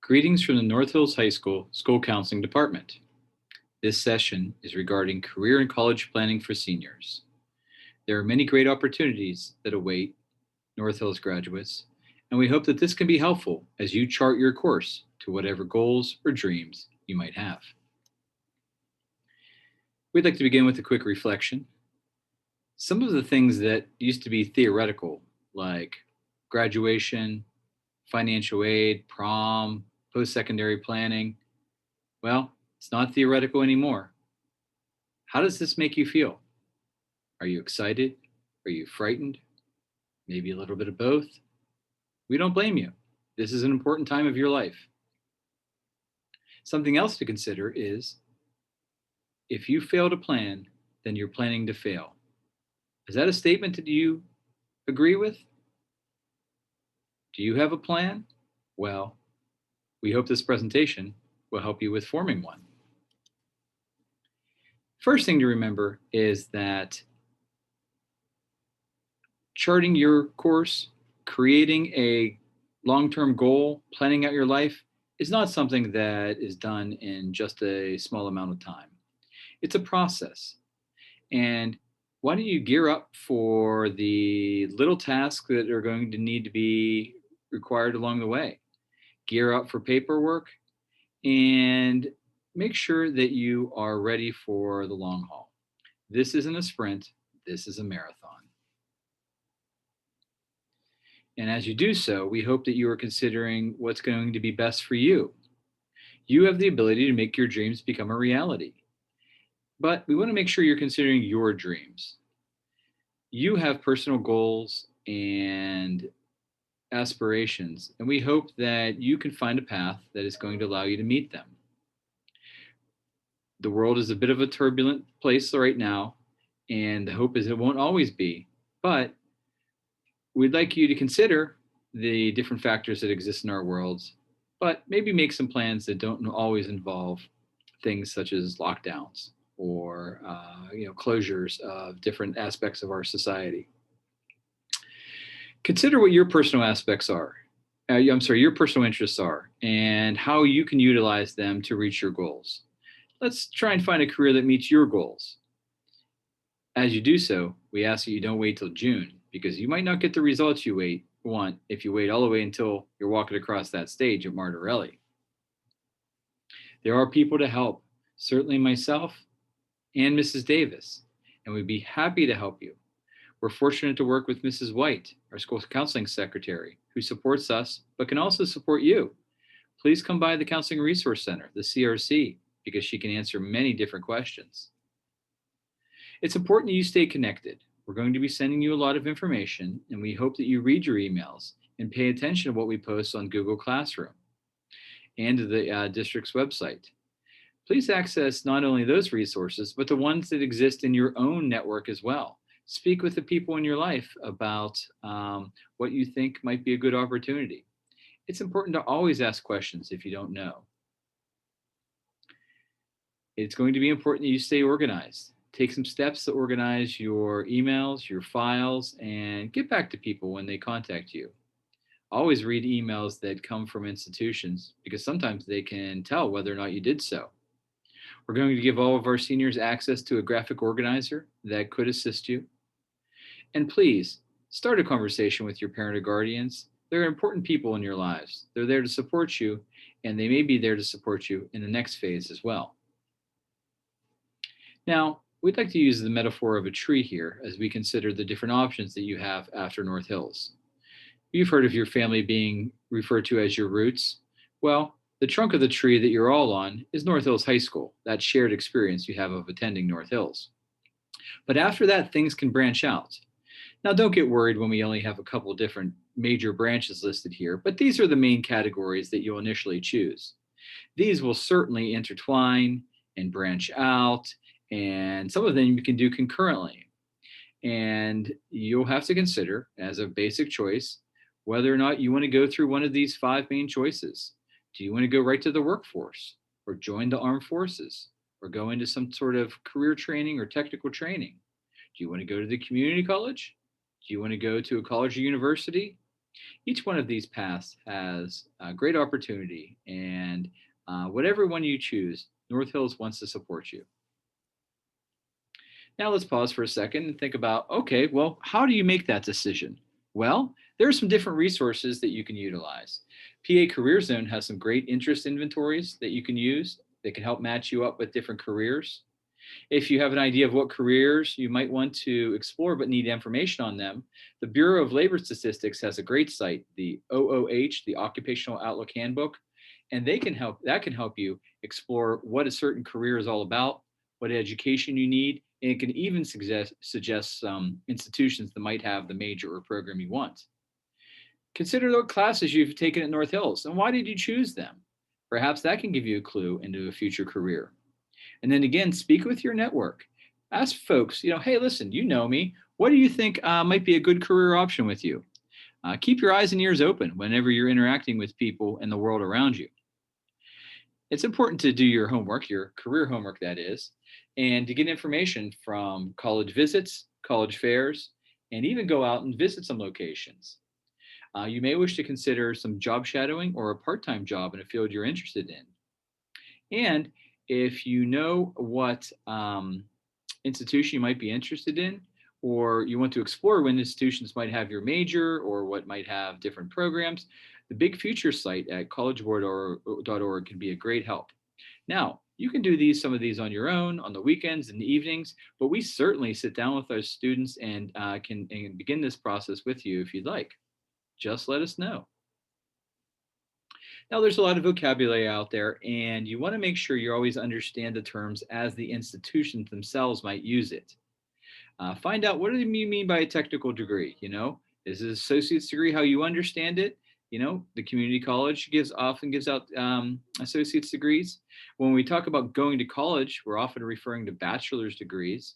Greetings from the North Hills High School School Counseling Department. This session is regarding career and college planning for seniors. There are many great opportunities that await North Hills graduates, and we hope that this can be helpful as you chart your course to whatever goals or dreams you might have. We'd like to begin with a quick reflection. Some of the things that used to be theoretical, like graduation, financial aid, prom, post-secondary planning, well, it's not theoretical anymore. How does this make you feel? Are you excited? Are you frightened? Maybe a little bit of both? We don't blame you. This is an important time of your life. Something else to consider is, if you fail to plan, then you're planning to fail. Is that a statement that you agree with? Do you have a plan? Well, we hope this presentation will help you with forming one. First thing to remember is that charting your course, creating a long-term goal, planning out your life is not something that is done in just a small amount of time. It's a process. And why don't you gear up for the little tasks that are going to need to be required along the way? Gear up for paperwork and make sure that you are ready for the long haul. This isn't a sprint, this is a marathon. And as you do so, we hope that you are considering what's going to be best for you. You have the ability to make your dreams become a reality. But we want to make sure you're considering your dreams. You have personal goals and aspirations, and we hope that you can find a path that is going to allow you to meet them. The world is a bit of a turbulent place right now, and the hope is it won't always be, but we'd like you to consider the different factors that exist in our worlds, but maybe make some plans that don't always involve things such as lockdowns or closures of different aspects of our society. Consider what your personal aspects are. Your personal interests are, and how you can utilize them to reach your goals. Let's try and find a career that meets your goals. As you do so, we ask that you don't wait till June, because you might not get the results you want if you wait all the way until you're walking across that stage at Martorelli. There are people to help, certainly myself and Mrs. Davis, and we'd be happy to help you. We're fortunate to work with Mrs. White, our school counseling secretary, who supports us, but can also support you. Please come by the Counseling Resource Center, the CRC, because she can answer many different questions. It's important that you stay connected. We're going to be sending you a lot of information, and we hope that you read your emails and pay attention to what we post on Google Classroom and to the district's website. Please access not only those resources, but the ones that exist in your own network as well. Speak with the people in your life about what you think might be a good opportunity. It's important to always ask questions if you don't know. It's going to be important that you stay organized. Take some steps to organize your emails, your files, and get back to people when they contact you. Always read emails that come from institutions, because sometimes they can tell whether or not you did so. We're going to give all of our seniors access to a graphic organizer that could assist you. And please, start a conversation with your parent or guardians. They're important people in your lives. They're there to support you, and they may be there to support you in the next phase as well. Now, we'd like to use the metaphor of a tree here as we consider the different options that you have after North Hills. You've heard of your family being referred to as your roots. Well, the trunk of the tree that you're all on is North Hills High School, that shared experience you have of attending North Hills. But after that, things can branch out. Now, don't get worried when we only have a couple different major branches listed here, but these are the main categories that you'll initially choose. These will certainly intertwine and branch out, and some of them you can do concurrently. And you'll have to consider, as a basic choice, whether or not you want to go through one of these 5 main choices. Do you want to go right to the workforce, or join the armed forces, or go into some sort of career training or technical training? Do you want to go to the community college? Do you want to go to a college or university? Each one of these paths has a great opportunity, and whatever one you choose, North Hills wants to support you. Now let's pause for a second and think about, okay, well, how do you make that decision? Well, there are some different resources that you can utilize. PA Career Zone has some great interest inventories that you can use that can help match you up with different careers. If you have an idea of what careers you might want to explore but need information on them, the Bureau of Labor Statistics has a great site, the OOH, the Occupational Outlook Handbook, and that can help you explore what a certain career is all about, what education you need, and it can even suggest some institutions that might have the major or program you want. Consider what classes you've taken at North Hills and why did you choose them? Perhaps that can give you a clue into a future career. And then again, speak with your network. Ask folks, hey, listen, you know me. What do you think might be a good career option with you? Keep your eyes and ears open whenever you're interacting with people in the world around you. It's important to do your homework, your career homework, that is, and to get information from college visits, college fairs, and even go out and visit some locations. You may wish to consider some job shadowing or a part time job in a field you're interested in. And if you know what institution you might be interested in, or you want to explore when institutions might have your major or what might have different programs, the Big Future site at collegeboard.org can be a great help. Now, you can do some of these on your own on the weekends and the evenings, but we certainly sit down with our students and can begin this process with you if you'd like. Just let us know. Now, there's a lot of vocabulary out there, and you want to make sure you always understand the terms as the institutions themselves might use it. Find out what do you mean by a technical degree. Is it an associate's degree how you understand it? The community college often gives out associate's degrees. When we talk about going to college, we're often referring to bachelor's degrees.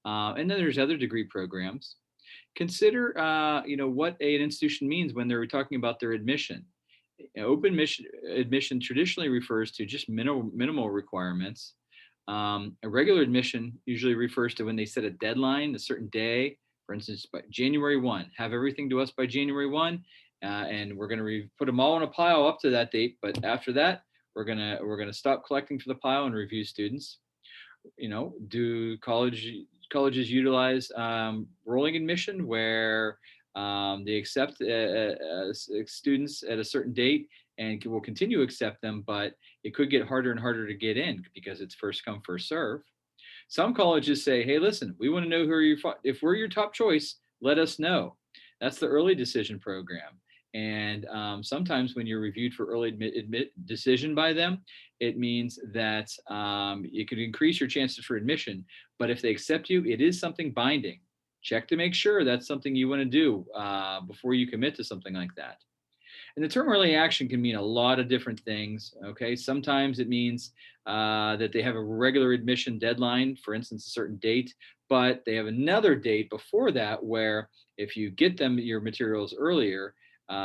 And then there's other degree programs. Consider, what an institution means when they're talking about their admission. Open admission traditionally refers to just minimal requirements. A regular admission usually refers to when they set a deadline, a certain day. For instance, by January 1, have everything to us by January 1, and we're going to put them all in a pile up to that date. But after that, we're gonna stop collecting for the pile and review students. Do colleges utilize rolling admission where they accept students at a certain date and will continue to accept them, but it could get harder and harder to get in because it's first come, first serve. Some colleges say, hey, listen, we want to know if we're your top choice, let us know. That's the early decision program. And sometimes when you're reviewed for early admit decision by them, it means that it could increase your chances for admission. But if they accept you, it is something binding. Check to make sure that's something you want to do before you commit to something like that. And the term early action can mean a lot of different things. Okay, sometimes it means that they have a regular admission deadline, for instance, a certain date, but they have another date before that where if you get them your materials earlier,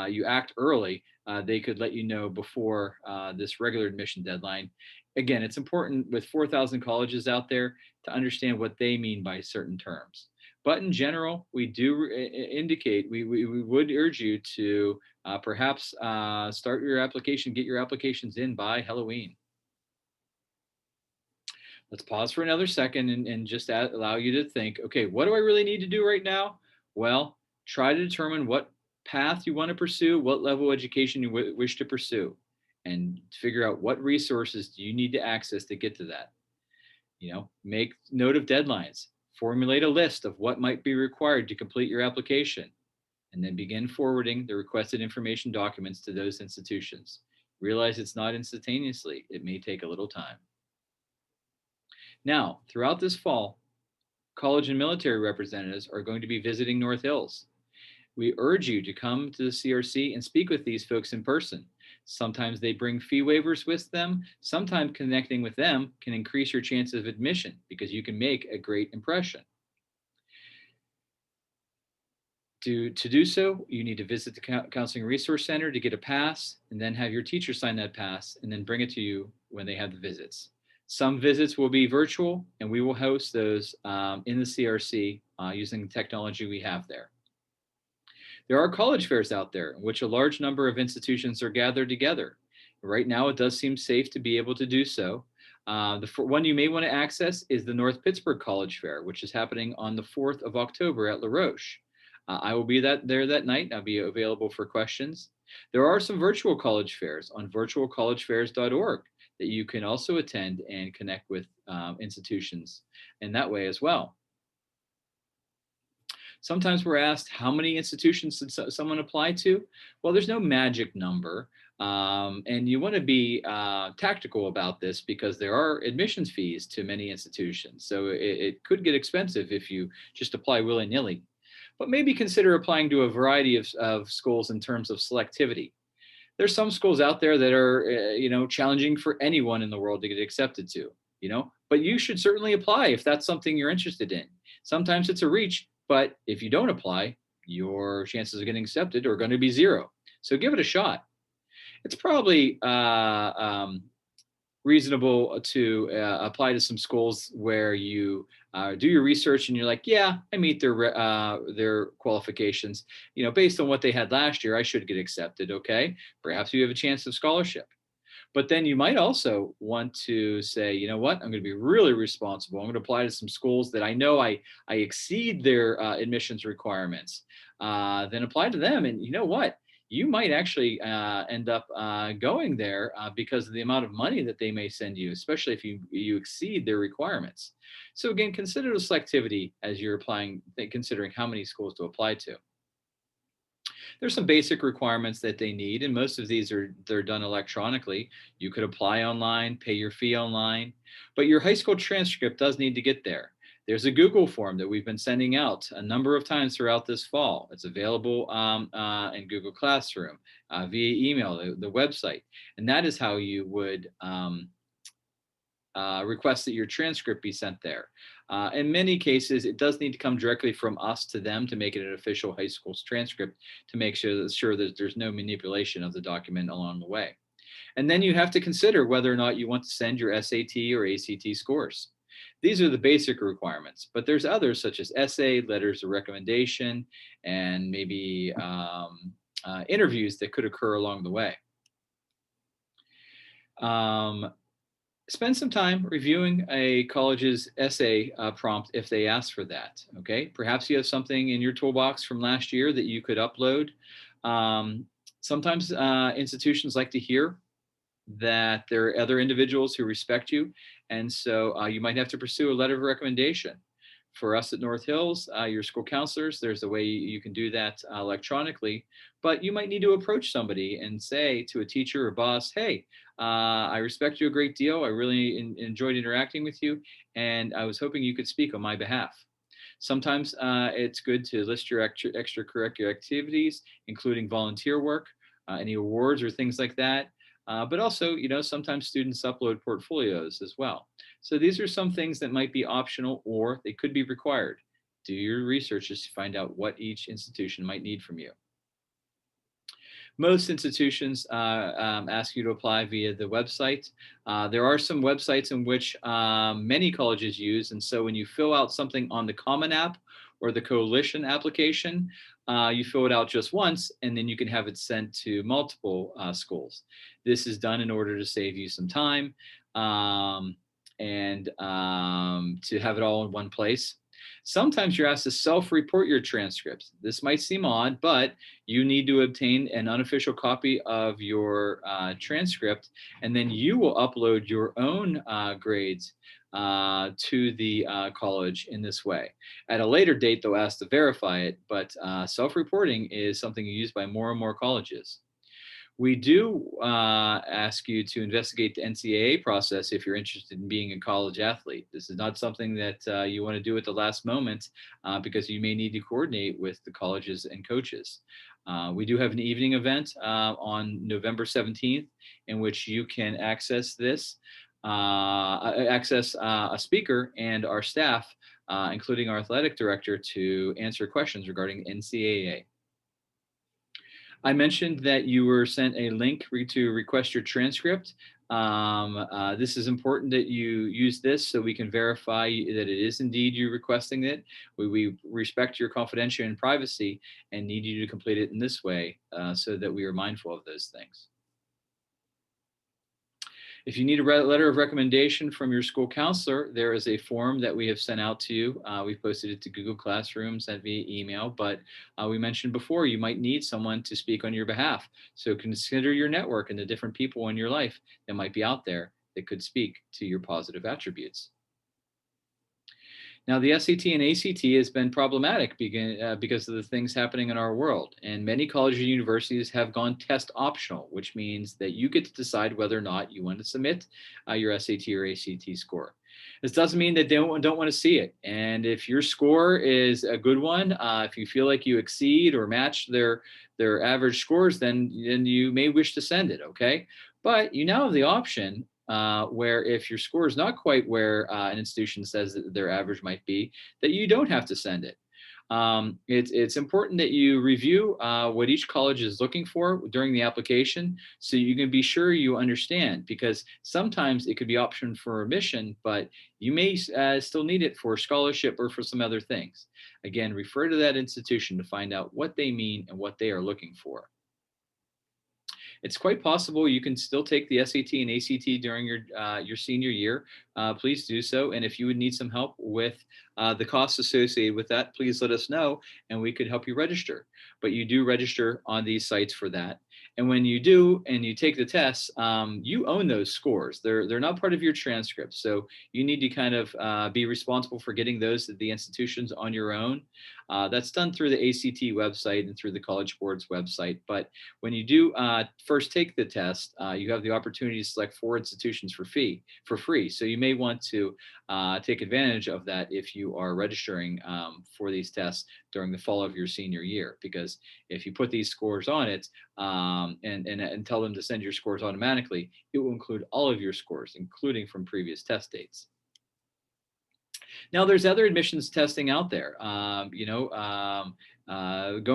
you act early, they could let you know before this regular admission deadline. Again, it's important with 4,000 colleges out there to understand what they mean by certain terms. But in general, we do indicate, we would urge you to perhaps start your application, get your applications in by Halloween. Let's pause for another second and just allow you to think, okay, what do I really need to do right now? Well, try to determine what path you want to pursue, what level of education you wish to pursue, and figure out what resources do you need to access to get to that. Make note of deadlines, formulate a list of what might be required to complete your application, and then begin forwarding the requested information documents to those institutions. Realize it's not instantaneously. It may take a little time. Now, throughout this fall, college and military representatives are going to be visiting North Hills. We urge you to come to the CRC and speak with these folks in person. Sometimes they bring fee waivers with them. Sometimes connecting with them can increase your chances of admission because you can make a great impression. To do so, you need to visit the Counseling Resource Center to get a pass and then have your teacher sign that pass and then bring it to you when they have the visits. Some visits will be virtual and we will host those in the CRC using the technology we have there. There are college fairs out there in which a large number of institutions are gathered together. Right now, it does seem safe to be able to do so. The one you may want to access is the North Pittsburgh College Fair, which is happening on the 4th of October at La Roche. I will be there that night, and I'll be available for questions. There are some virtual college fairs on virtualcollegefairs.org that you can also attend and connect with institutions in that way as well. Sometimes we're asked, how many institutions did someone apply to? Well, there's no magic number. And you want to be tactical about this because there are admissions fees to many institutions. So it could get expensive if you just apply willy-nilly. But maybe consider applying to a variety of schools in terms of selectivity. There's some schools out there that are, challenging for anyone in the world to get accepted to, but you should certainly apply if that's something you're interested in. Sometimes it's a reach, but if you don't apply, your chances of getting accepted are going to be zero. So give it a shot. It's probably reasonable to apply to some schools where you do your research and you're like, yeah, I meet their qualifications. Based on what they had last year, I should get accepted. Okay, perhaps you have a chance of scholarship. But then you might also want to say, you know what, I'm going to be really responsible. I'm going to apply to some schools that I know I exceed their admissions requirements. Then apply to them. And you know what? You might actually end up going there because of the amount of money that they may send you, especially if you exceed their requirements. So again, consider the selectivity as you're applying, considering how many schools to apply to. There's some basic requirements that they need, and most of these they're done electronically. You could apply online, pay your fee online, but your high school transcript does need to get there. There's a Google form that we've been sending out a number of times throughout this fall. It's available in Google Classroom, via email, the website, and that is how you would request that your transcript be sent there. In many cases, it does need to come directly from us to them to make it an official high school's transcript to make sure that there's no manipulation of the document along the way. And then you have to consider whether or not you want to send your SAT or ACT scores. These are the basic requirements, but there's others such as essay, letters of recommendation, and maybe interviews that could occur along the way. Spend some time reviewing a college's essay prompt if they ask for that, okay? Perhaps you have something in your toolbox from last year that you could upload. Sometimes institutions like to hear that there are other individuals who respect you, and so you might have to pursue a letter of recommendation. For us at North Hills, your school counselors, there's a way you can do that electronically, but you might need to approach somebody and say to a teacher or boss, hey, I respect you a great deal. I really enjoyed interacting with you, and I was hoping you could speak on my behalf. Sometimes it's good to list your extracurricular activities, including volunteer work, any awards or things like that. But also, sometimes students upload portfolios as well. So these are some things that might be optional or they could be required. Do your research to find out what each institution might need from you. Most institutions ask you to apply via the website. There are some websites in which many colleges use, and so when you fill out something on the Common App or the Coalition application, you fill it out just once, and then you can have it sent to multiple schools. This is done in order to save you some time and to have it all in one place. Sometimes you're asked to self-report your transcripts. This might seem odd, but you need to obtain an unofficial copy of your transcript, and then you will upload your own grades to the college in this way. At a later date, they'll ask to verify it, but self-reporting is something used by more and more colleges. We do ask you to investigate the NCAA process if you're interested in being a college athlete. This is not something that you want to do at the last moment because you may need to coordinate with the colleges and coaches. We do have an evening event on November 17th in which you can access this, access a speaker and our staff, including our athletic director, to answer questions regarding NCAA. I mentioned that you were sent a link to request your transcript. This is important that you use this so we can verify that it is indeed you requesting it. We respect your confidentiality and privacy and need you to complete it in this way so that we are mindful of those things. If you need a letter of recommendation from your school counselor, there is a form that we have sent out to you. We've posted it to Google Classroom, sent via email, but we mentioned before you might need someone to speak on your behalf. So consider your network and the different people in your life that might be out there that could speak to your positive attributes. Now, the SAT and ACT has been problematic because of the things happening in our world. And many colleges and universities have gone test optional, which means that you get to decide whether or not you want to submit your SAT or ACT score. This doesn't mean that they don't want to see it. And if your score is a good one, if you feel like you exceed or match their average scores, then you may wish to send it, okay? But you now have the option where if your score is not quite where an institution says that their average might be, that you don't have to send it. It's important that you review what each college is looking for during the application so you can be sure you understand, because sometimes it could be option for admission, but you may still need it for scholarship or for some other things. Again, refer to that institution to find out what they mean and what they are looking for. It's quite possible you can still take the SAT and ACT during your senior year. Please do so. And if you would need some help with the costs associated with that, please let us know and we could help you register. But you do register on these sites for that. And when you do and you take the tests, you own those scores. They're not part of your transcript. So you need to kind of be responsible for getting those to the institutions on your own. That's done through the ACT website and through the College Board's website. But when you do first take the test, you have the opportunity to select 4 institutions for free. So you may want to take advantage of that if you are registering for these tests during the fall of your senior year, because if you put these scores on it and tell them to send your scores automatically, it will include all of your scores, including from previous test dates. Now, there's other admissions testing out there. Going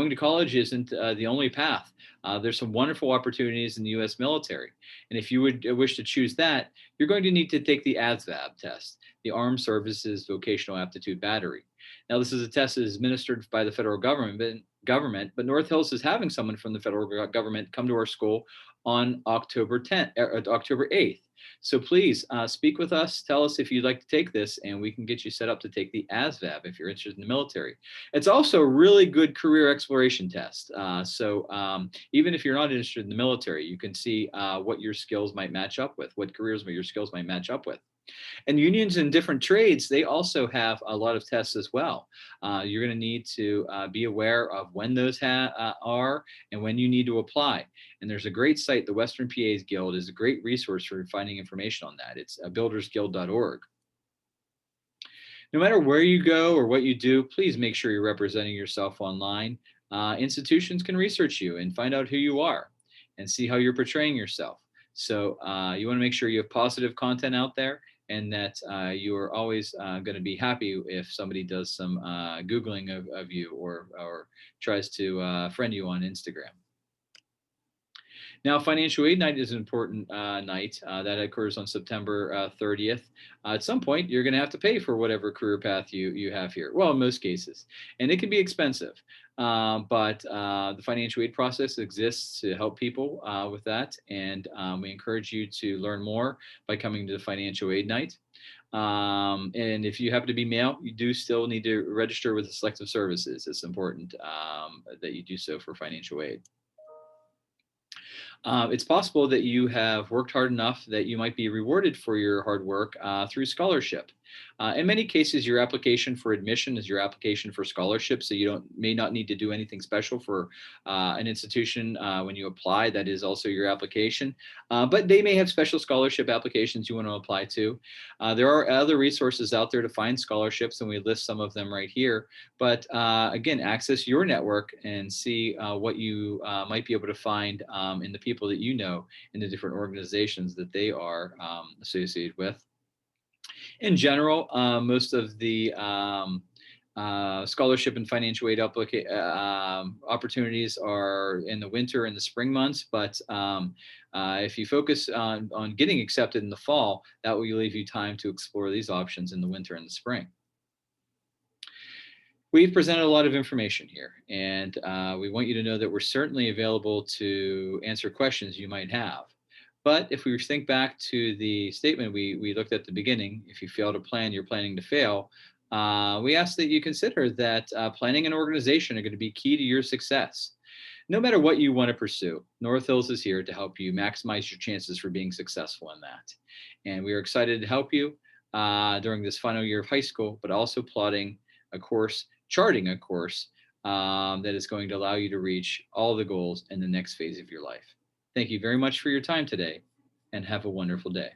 to college isn't the only path. There's some wonderful opportunities in the U.S. military. And if you would wish to choose that, you're going to need to take the ASVAB test, the Armed Services Vocational Aptitude Battery. Now, this is a test that is administered by the federal government, but North Hills is having someone from the federal government come to our school on October 8th. So please speak with us. Tell us if you'd like to take this, and we can get you set up to take the ASVAB if you're interested in the military. It's also a really good career exploration test. Even if you're not interested in the military, you can see what your skills might match up with, what careers your skills might match up with. And unions in different trades, they also have a lot of tests as well. You're going to need to be aware of when those are and when you need to apply. And there's a great site, the Western PAs Guild is a great resource for finding information on that. It's buildersguild.org. No matter where you go or what you do, please make sure you're representing yourself online. Institutions can research you and find out who you are and see how you're portraying yourself. So you want to make sure you have positive content out there, and that you are always going to be happy if somebody does some Googling of you or tries to friend you on Instagram. Now, Financial Aid Night is an important night that occurs on September 30th. At some point, you're going to have to pay for whatever career path you have here. Well, in most cases, and it can be expensive. But the financial aid process exists to help people with that. And we encourage you to learn more by coming to the Financial Aid Night. And if you happen to be male, you do still need to register with the Selective Services. It's important that you do so for financial aid. It's possible that you have worked hard enough that you might be rewarded for your hard work through scholarship. In many cases, your application for admission is your application for scholarship, so you may not need to do anything special for an institution when you apply. That is also your application, but they may have special scholarship applications you want to apply to. There are other resources out there to find scholarships, and we list some of them right here. But again, access your network and see what you might be able to find in the people that you know in the different organizations that they are associated with. In general, most of the Scholarship and financial aid opportunities are in the winter and the spring months, but if you focus on getting accepted in the fall, that will leave you time to explore these options in the winter and the spring. We've presented a lot of information here, and we want you to know that we're certainly available to answer questions you might have. But if we think back to the statement we looked at the beginning, if you fail to plan, you're planning to fail. We ask that you consider that planning and organization are going to be key to your success. No matter what you want to pursue, North Hills is here to help you maximize your chances for being successful in that. And we are excited to help you during this final year of high school, but also charting a course that is going to allow you to reach all the goals in the next phase of your life. Thank you very much for your time today, and have a wonderful day.